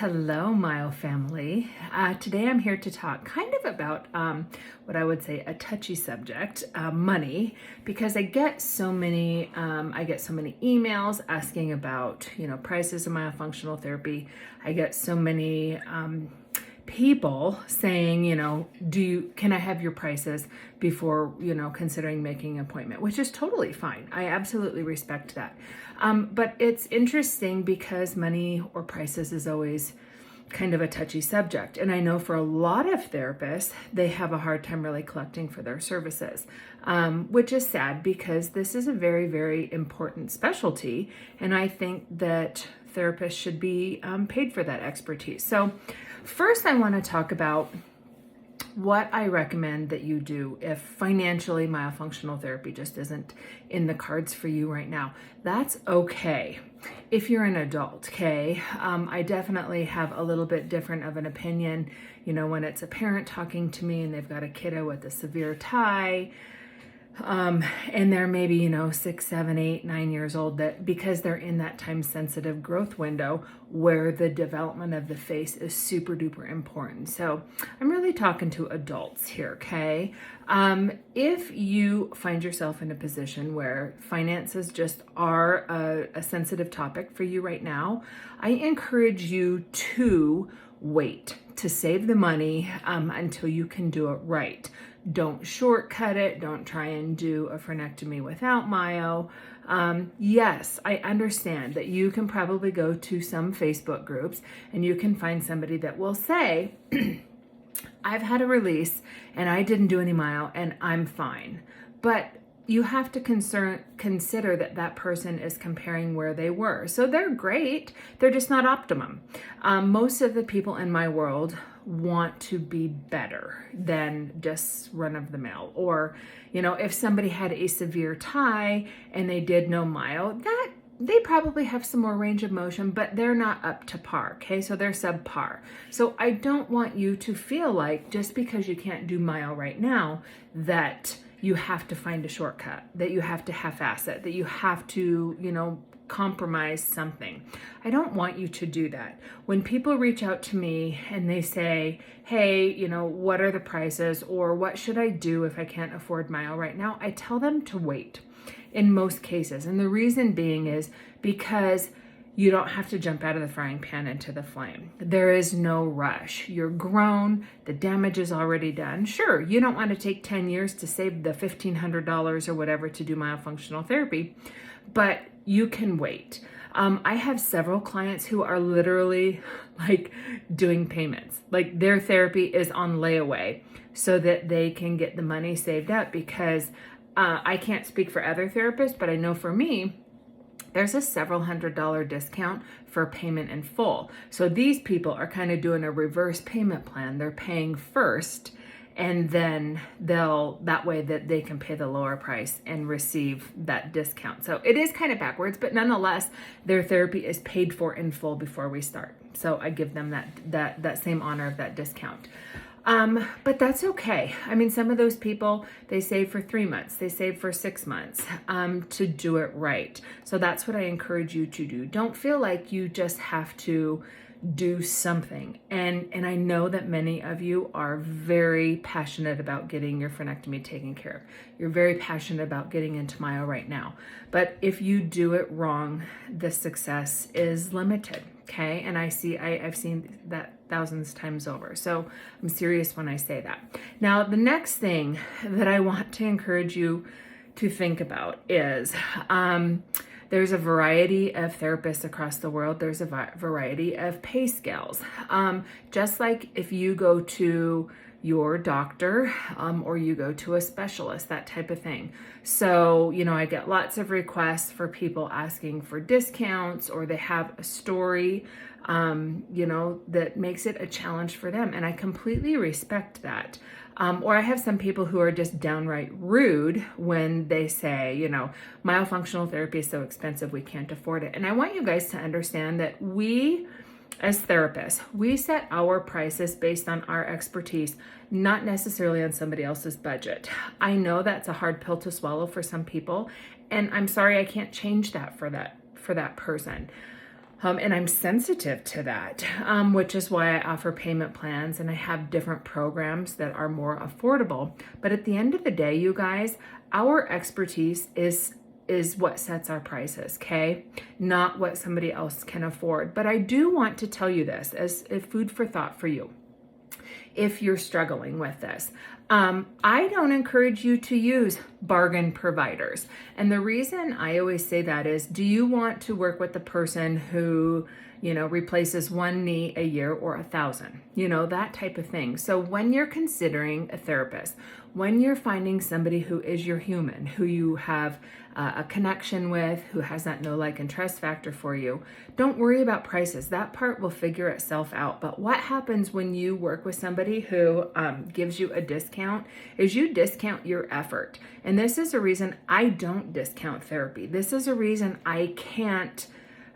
Hello, Myo family. Today I'm here to talk kind of about what I would say a touchy subject, money, because I get so many emails asking about prices of myofunctional therapy. I get so many people saying, can I have your prices before, considering making an appointment, which is totally fine. I absolutely respect that. But it's interesting because money or prices is always kind of a touchy subject. And I know for a lot of therapists, they have a hard time really collecting for their services, which is sad because this is a very, very important specialty. And I think that therapists should be paid for that expertise. So first, I want to talk about what I recommend that you do if financially myofunctional therapy just isn't in the cards for you right now. That's okay. If you're an adult, okay, I definitely have a little bit different of an opinion, when it's a parent talking to me and they've got a kiddo with a severe tie, and they're maybe, 6, 7, 8, 9 years old, that because they're in that time sensitive growth window where the development of the face is super duper important. So I'm really talking to adults here, okay? If you find yourself in a position where finances just are a sensitive topic for you right now, I encourage you to wait, to save the money until you can do it right. Don't shortcut it. Don't try and do a frenectomy without myo. Yes, I understand that you can probably go to some Facebook groups and you can find somebody that will say, I've had a release and I didn't do any myo and I'm fine. But you have to consider that person is comparing where they were. So they're great, they're just not optimum. Most of the people in my world want to be better than just run of the mill. Or, if somebody had a severe tie and they did no myo, that they probably have some more range of motion, but they're not up to par, okay? So they're subpar. So I don't want you to feel like just because you can't do myo right now, that you have to find a shortcut, that you have to half-ass it, that you have to, compromise something. I don't want you to do that. When people reach out to me and they say, hey, what are the prices, or what should I do if I can't afford myo right now? I tell them to wait in most cases. And the reason being is because you don't have to jump out of the frying pan into the flame. There is no rush. You're grown. The damage is already done. Sure, you don't want to take 10 years to save the $1,500 or whatever to do myofunctional therapy, but you can wait. I have several clients who are literally doing payments. Like their therapy is on layaway so that they can get the money saved up, because I can't speak for other therapists, but I know for me, there's a several $100 discount for payment in full. So these people are kind of doing a reverse payment plan. They're paying first, and then that way that they can pay the lower price and receive that discount. So it is kind of backwards, but nonetheless, their therapy is paid for in full before we start. So I give them that same honor of that discount. But that's okay. I mean, some of those people, they save for 3 months, they save for 6 months, to do it right. So that's what I encourage you to do. Don't feel like you just have to do something. And I know that many of you are very passionate about getting your frenectomy taken care of. You're very passionate about getting into myo right now. But if you do it wrong, the success is limited. Okay. And I've seen that thousands of times over. So I'm serious when I say that. Now, the next thing that I want to encourage you to think about is, there's a variety of therapists across the world. There's a variety of pay scales. Just like if you go to your doctor or you go to a specialist, that type of thing. So, I get lots of requests for people asking for discounts, or they have a story, that makes it a challenge for them. And I completely respect that. Or I have some people who are just downright rude when they say, myofunctional therapy is so expensive, we can't afford it. And I want you guys to understand that we, as therapists, we set our prices based on our expertise, not necessarily on somebody else's budget. I know that's a hard pill to swallow for some people, and I'm sorry I can't change that for that person. And I'm sensitive to that, which is why I offer payment plans and I have different programs that are more affordable. But at the end of the day, you guys, our expertise is what sets our prices, okay? Not what somebody else can afford. But I do want to tell you this as a food for thought for you. If you're struggling with this, I don't encourage you to use bargain providers. And the reason I always say that is, do you want to work with the person who, replaces one knee a year or 1,000, that type of thing. So when you're considering a therapist, when you're finding somebody who is your human, who you have a connection with, who has that know, like, and trust factor for you, don't worry about prices. That part will figure itself out. But what happens when you work with somebody who gives you a discount is you discount your effort. And this is a reason I don't discount therapy. This is a reason I can't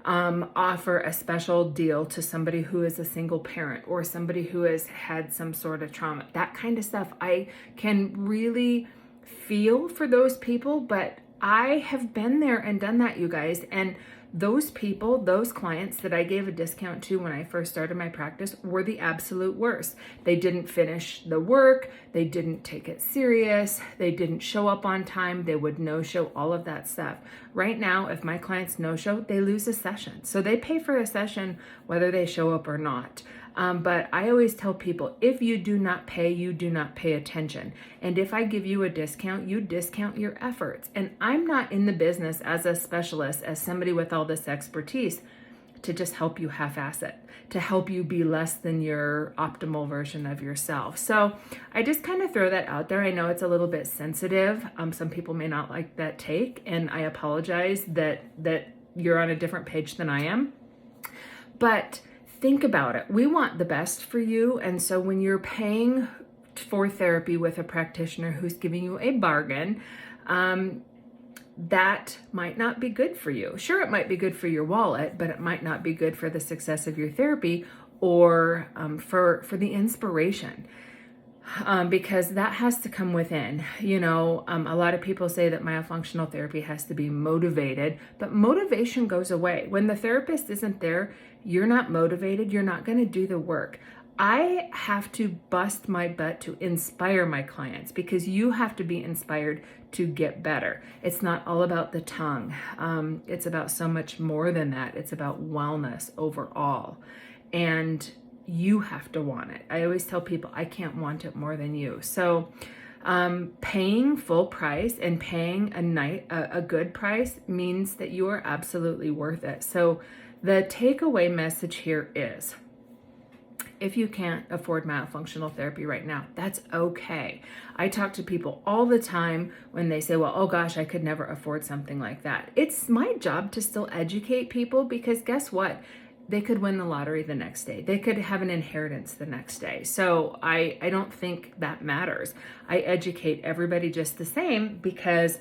offer a special deal to somebody who is a single parent or somebody who has had some sort of trauma. That kind of stuff, I can really feel for those people, but I have been there and done that, you guys. And those people, those clients that I gave a discount to when I first started my practice were the absolute worst. They didn't finish the work. They didn't take it serious. They didn't show up on time. They would no-show, all of that stuff. Right now, if my clients no-show, they lose a session. So they pay for a session whether they show up or not. But I always tell people, if you do not pay, you do not pay attention. And if I give you a discount, you discount your efforts. And I'm not in the business as a specialist, as somebody with all this expertise, to just help you half-ass it, to help you be less than your optimal version of yourself. So I just kind of throw that out there. I know it's a little bit sensitive. Some people may not like that take, and I apologize that you're on a different page than I am. But think about it. We want the best for you. And so when you're paying for therapy with a practitioner who's giving you a bargain, that might not be good for you. Sure, it might be good for your wallet, but it might not be good for the success of your therapy or for the inspiration. Because that has to come within. A lot of people say that myofunctional therapy has to be motivated, but motivation goes away. When the therapist isn't there, you're not motivated, you're not going to do the work. I have to bust my butt to inspire my clients because you have to be inspired to get better. It's not all about the tongue. It's about so much more than that. It's about wellness overall. And you have to want it. I always tell people I can't want it more than you. So paying full price and paying a good price means that you are absolutely worth it. So the takeaway message here is, if you can't afford myofunctional therapy right now, that's okay. I talk to people all the time when they say, well, oh gosh, I could never afford something like that. It's my job to still educate people because guess what? They could win the lottery the next day. They could have an inheritance the next day. So I don't think that matters. I educate everybody just the same because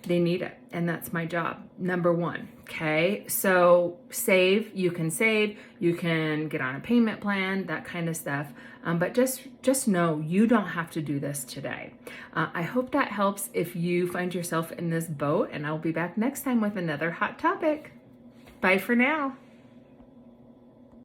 they need it. And that's my job. Number one. Okay. So you can get on a payment plan, that kind of stuff. But just know you don't have to do this today. I hope that helps if you find yourself in this boat, and I'll be back next time with another hot topic. Bye for now.